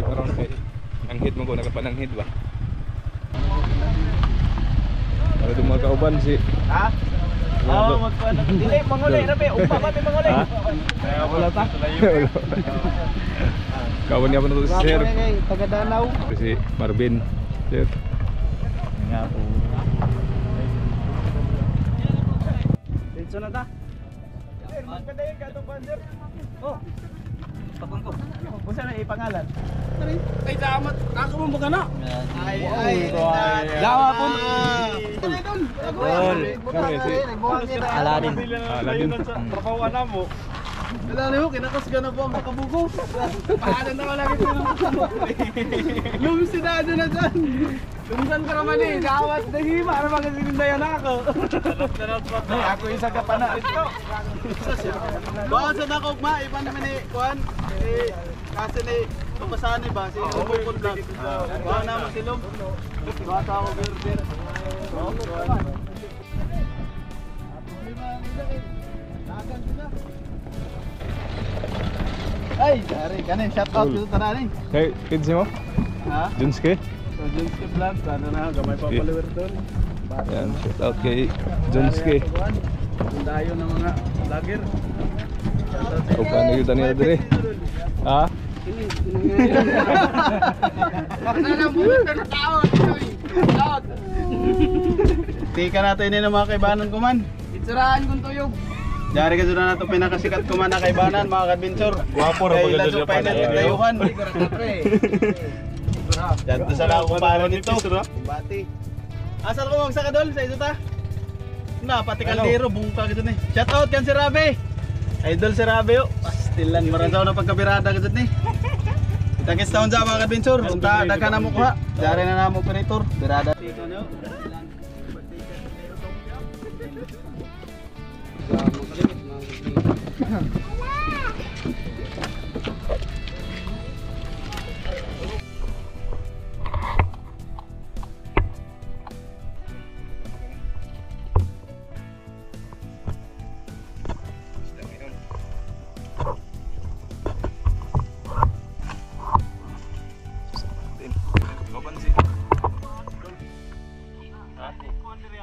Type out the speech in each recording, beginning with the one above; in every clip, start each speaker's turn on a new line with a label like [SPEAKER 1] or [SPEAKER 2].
[SPEAKER 1] karon kay ang hit mo ko nakapananghid ba. Ano itong mga kauban si...
[SPEAKER 2] Ha? Oo, magkuhan. Dili, manguli na be. Ugma kami manguli.
[SPEAKER 1] Kaya wala ta? Kawan niya pa na ito si Sir.
[SPEAKER 2] Taga-Danaw.
[SPEAKER 1] Si Marvin. Sir.
[SPEAKER 2] Nga po. Dito na ta. Sir, magkadayin ka itong banser. Oh. Tapon ko. Kung saan na ipangalan?
[SPEAKER 3] Ay, damat. Ako mo ba ka na?
[SPEAKER 2] Ay.
[SPEAKER 3] Dawa po.
[SPEAKER 2] Tol.
[SPEAKER 3] Aladin.
[SPEAKER 1] Aladin.
[SPEAKER 3] Trabawan na mo. Wala na yun, kinakas ka na po ang makabuko. Paano na wala rin yung lumisinado na dyan. Lumisan ka naman eh, kawat na hima. Ano ba kasi nindayan ako?
[SPEAKER 2] Ako isa ka pa na.
[SPEAKER 3] Baka sa nakugma, iba naman eh, kuhan. Kasi na papasahan eh ba, si Bukol Vlog. Baka naman si Lom. Bata ako, Gerber.
[SPEAKER 2] Ay, dari kanin shout out dito tananing.
[SPEAKER 1] Kay kids mo?
[SPEAKER 2] Ha?
[SPEAKER 1] Junske?
[SPEAKER 2] So Junske Vlog, sana na gamay pa follower doon.
[SPEAKER 1] Yan, shout out kay Junske.
[SPEAKER 2] Dayo ng mga vlogger.
[SPEAKER 1] O paano yun nila dire? Ha?
[SPEAKER 2] Tika natin ini ng mga kaibanan ko man.
[SPEAKER 3] Itsurahan kong tuyog.
[SPEAKER 2] Dari ka doon na ito pinakasikat ko man na kaibanan mga kadventure.
[SPEAKER 1] Guwapo rin
[SPEAKER 2] Kay
[SPEAKER 1] pag
[SPEAKER 2] Lanzo
[SPEAKER 1] dadyo pa
[SPEAKER 2] Pilot
[SPEAKER 1] na
[SPEAKER 2] at Dayuhan. Yan to sa lang kung paano nito. Bati. Asal ko magsaka dol sa ito ta? Na, pati kaldero, bungka ka dun eh. Shout out kan si Rabe. Idol si Rabe yo. Pastilan, maransaw na pagkabirada ka dun eh. Kita-kits taon sa mga kadventure. Unta, daghan na mo kuha. Dari na na mo operator. Birada. Dito nyo.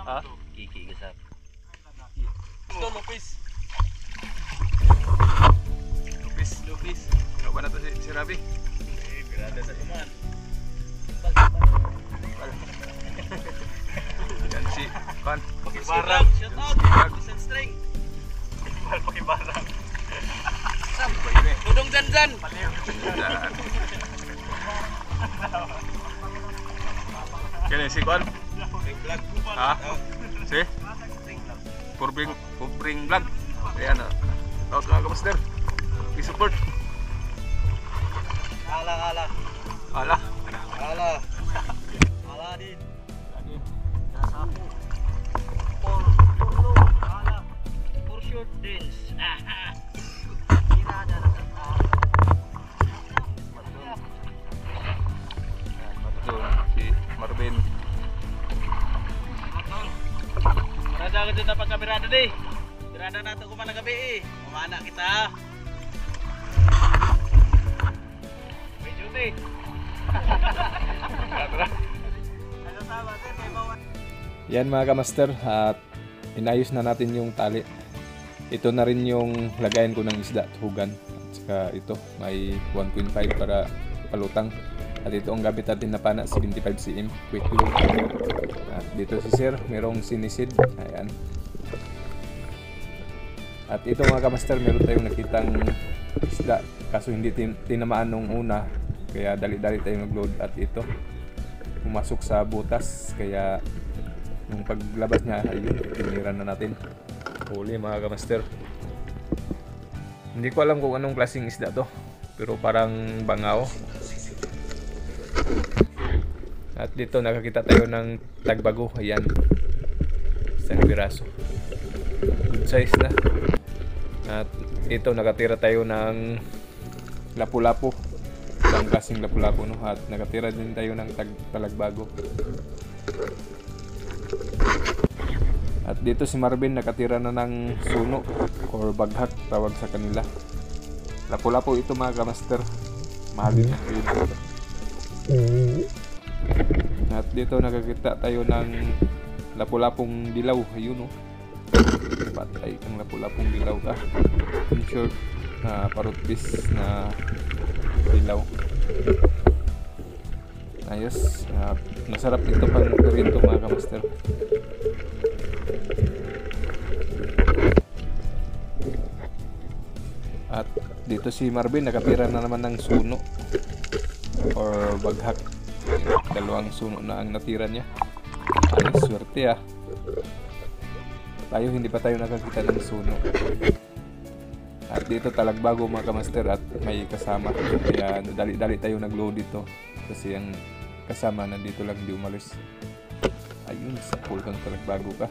[SPEAKER 1] Ha?
[SPEAKER 3] Kiki gasap.
[SPEAKER 1] Ito, Lupis. Lupis. Ikaw ba na ito si Rabi?
[SPEAKER 2] Birada sa kuman.
[SPEAKER 1] Yan si Pan.
[SPEAKER 2] Pakibarang.
[SPEAKER 3] Shout out. Isang string.
[SPEAKER 2] Pakibarang.
[SPEAKER 3] Tudong dyan.
[SPEAKER 1] Kaya si Pan. Ha? Si? Purbring vlog. Ayan na. Taot mga kamaster. I-support.
[SPEAKER 3] Ala.
[SPEAKER 1] Ala.
[SPEAKER 3] Aladin. For short dance. Irada na sa
[SPEAKER 1] Si Marvin.
[SPEAKER 3] Birada ka dyan na pagkabirada di. Birada na ito kumana gabi eh. Kumana kita. May duty.
[SPEAKER 1] Yan mga kamaster, at inayos na natin yung tali. Ito na rin yung lagayan ko ng isda, hugan. At saka ito, may 1.5 para palutang. At ito ang gamit natin na pana, 75 cm, quick load. At dito si Sir, merong sinisid. Ayan. At ito mga kamaster, meron tayong nakitang isda. Kaso hindi tinamaan nung una. Kaya dali-dali tayong nag-load. At ito, pumasok sa butas. Kaya nung paglabas niya, ayun, tinira na natin. Huli mga kamaster. Hindi ko alam kung anong klaseng isda to, pero parang bangaw. At dito nakakita tayo ng tagbago. Ayan, isang piraso, good size na. At ito nakatira tayo ng lapu-lapu, isang klaseng lapu-lapu, no? At nakatira din tayo ng talagbago. At dito si Marvin nakatira na ng suno or baghak tawag sa kanila. Lapu-lapu ito mga kamaster. Mahal din. At dito nakakita tayo ng lapu-lapong dilaw. Ayun, oh. Patay kang lapu-lapong dilaw ka. In short, na parutbis na dilaw. Ayos. Masarap ito pang perito mga kamaster. At dito si Marvin nakapira na naman ng suno or baghak. Dalawang suno na ang natira niya. Ayos, swerte ah. Tayo hindi pa tayo nakakita ng suno. At dito talagbago mga kamaster at may kasama. Kaya dali-dali tayo nag-load dito. Kasi ang kasama nandito lang, di umalis. Ayun, sa pool kang talagbago ka.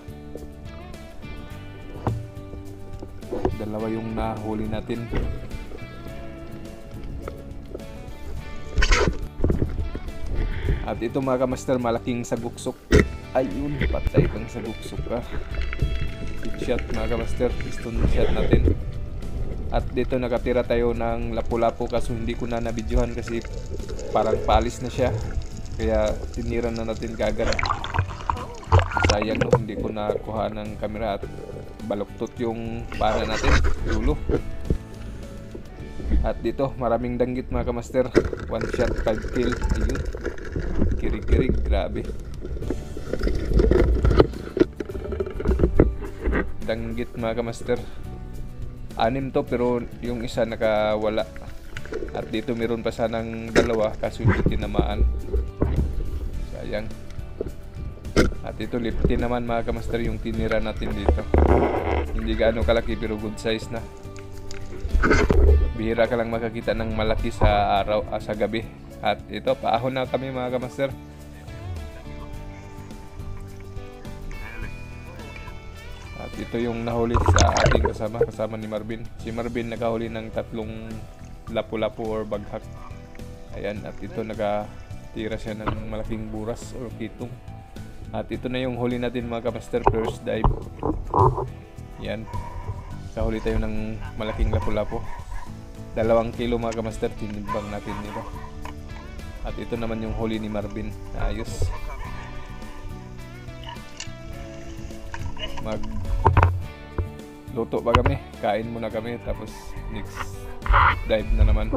[SPEAKER 1] Dalawa yung nahuli natin. At ito mga kamaster, malaking saguksok. Ayun, patay kang saguksok ka. Hit shot mga kamaster, piston shot natin. At dito nakatira tayo ng lapu-lapu, kaso hindi ko na nabidyohan kasi parang palis na siya. Kaya tinira na natin kaagad. Sayang no, hindi ko nakuha ng camera at baluktot yung pana natin, dulo. At dito maraming danggit mga kamaster. 1 shot 5 kill. Ayun, kirig-kirig, grabe. Danggit mga kamaster. 6 to pero yung isa nakawala. At dito meron pa sanang 2 kaso hindi tinamaan. Sayang. At ito liptin naman mga kamaster yung tinira natin dito. Hindi gaano kalaki pero good size na. Bihira ka lang makakita ng malaki sa araw, sa gabi. At ito, paahon na kami mga kamaster. At ito yung nahuli sa ating kasama ni Marvin. Si Marvin nakahuli ng 3 lapu-lapu or baghak. Ayan, at ito nakatira siya ng malaking buras or kitong. At ito na yung huli natin mga kamaster, first dive. Yan, kahuli tayo ng malaking lapu-lapu. 2 kilo mga kamaster, tinimbang natin nito. At ito naman yung huli ni Marvin. Ayos. Luto pa kami, kain muna kami, tapos next dive na naman.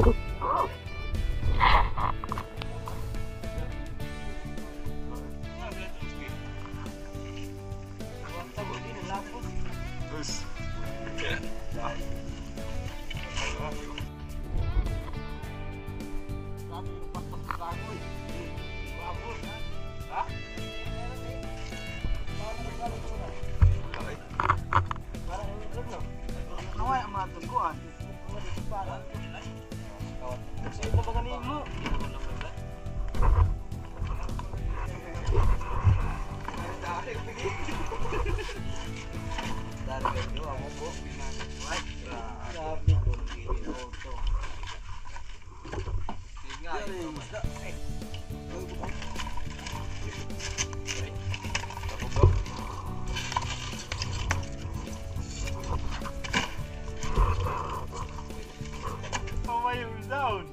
[SPEAKER 2] Down.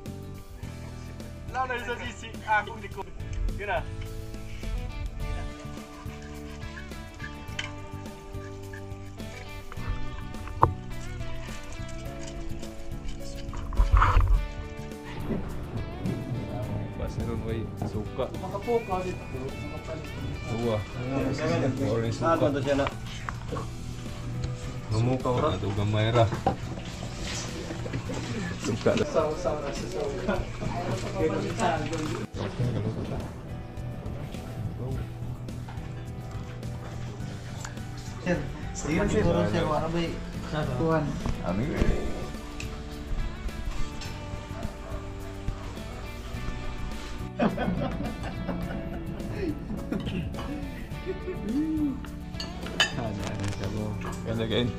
[SPEAKER 2] Lalo sa sisi akong likod. Yun na.
[SPEAKER 1] Basiron way suka.
[SPEAKER 3] Makapukaw dito.
[SPEAKER 1] Suwa. Orange suka.
[SPEAKER 3] Ano siya na?
[SPEAKER 1] Mamukaw ra. Ito gamay ra. Suka.
[SPEAKER 3] Saw-saw na sa suka. Sir, siguro sir, wala ba kuhan?
[SPEAKER 1] Amin. Ano siya mo? Ganda kain.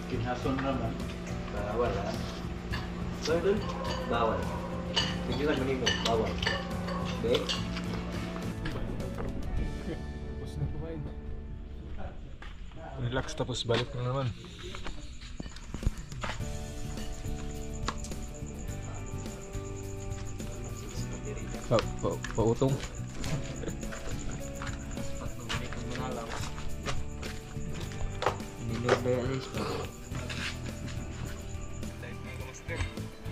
[SPEAKER 2] Kinason naman.
[SPEAKER 4] Bawal ha. Pardon? Bawal. Tingnan mo nimo, bawal. Okay?
[SPEAKER 1] Tapos na kumain. Relax tapos balik na naman. Pautong.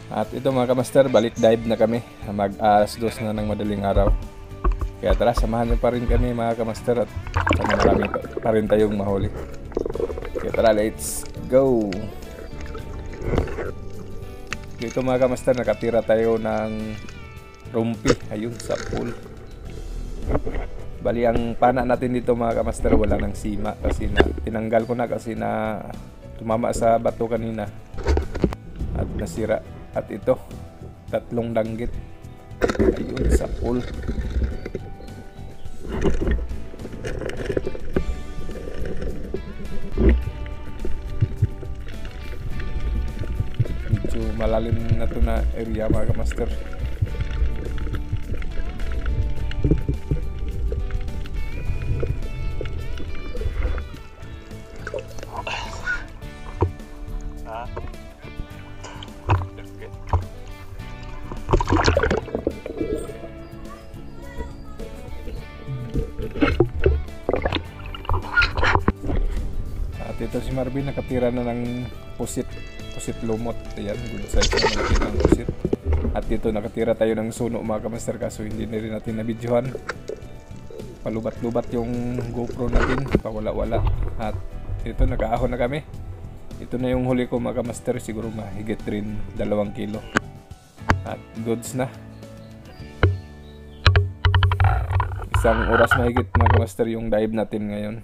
[SPEAKER 1] At ito mga kamaster, balik dive na kami. Mag-alas 2 na ng madaling araw. Kaya tara, samahan niyo pa rin kami mga kamaster at sana marami pa rin tayong mahuli. Kaya tara, let's go! Dito mga kamaster, nakatira tayo ng rumpi. Ayun, sa pool. Bali, ang pana natin dito mga kamaster, wala ng sima. Kasi na, tinanggal ko na kasi na tumama sa bato kanina. At nasira. At ito, 3 danggit. Ayun, sa pool. Medyo malalim na to na area mga kamaster. At ito si Marvin, nakatira na ng pusit lumot. Ayan, good size na malaki ng pusit. At dito nakatira tayo ng suno mga kamaster, kaso hindi na rin natin nabidyohan. Palubat-lubat yung GoPro natin, pawala-wala. At ito, nakaahon na kami. Ito na yung huli ko mga kamaster, siguro mahigit rin 2 kilo. At goods na. Isang oras mahigit mga kamaster yung dive natin ngayon.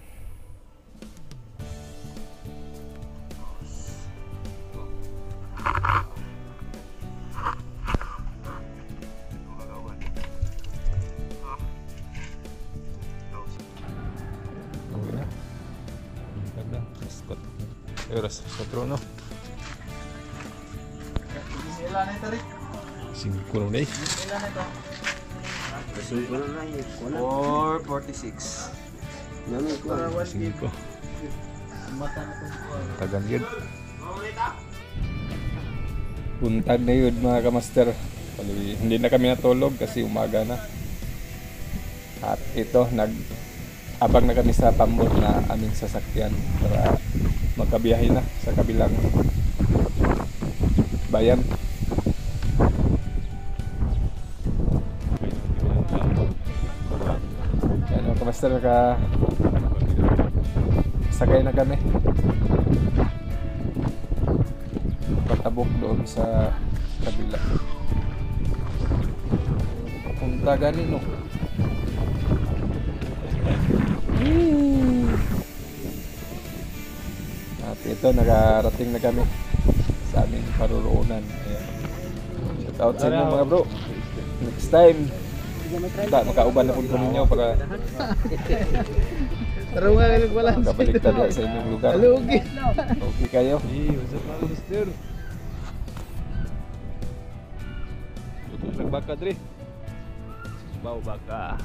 [SPEAKER 1] Oras sa trono.
[SPEAKER 3] Ilan na ito rin?
[SPEAKER 1] 5 na eh.
[SPEAKER 3] Ilan na ito?
[SPEAKER 4] 446. Nami ko.
[SPEAKER 1] 5.
[SPEAKER 3] Mata na ito.
[SPEAKER 1] Tagal yun. Buntag na yun mga kamaster. Bali, hindi na kami natulog kasi umaga na. At ito, abang na kami sa pambot na aming sasakyan para magkabiyahe na sa kabilang bayan. Yan mga kamaster, sakay na kami. Patabok doon sa kabila. Punta ganin no. At ito, nakarating na kami sa aming paruroonan. Ayan. Shout out sa inyo mga bro. Next time, makauban na po ninyo para
[SPEAKER 3] Pero nga ganun pala.
[SPEAKER 1] makabaliktad na sa inyong lugar.
[SPEAKER 3] Alugi.
[SPEAKER 1] Okay kayo?
[SPEAKER 2] What's up mga mister?
[SPEAKER 1] Nagbaka dre.
[SPEAKER 2] Baka.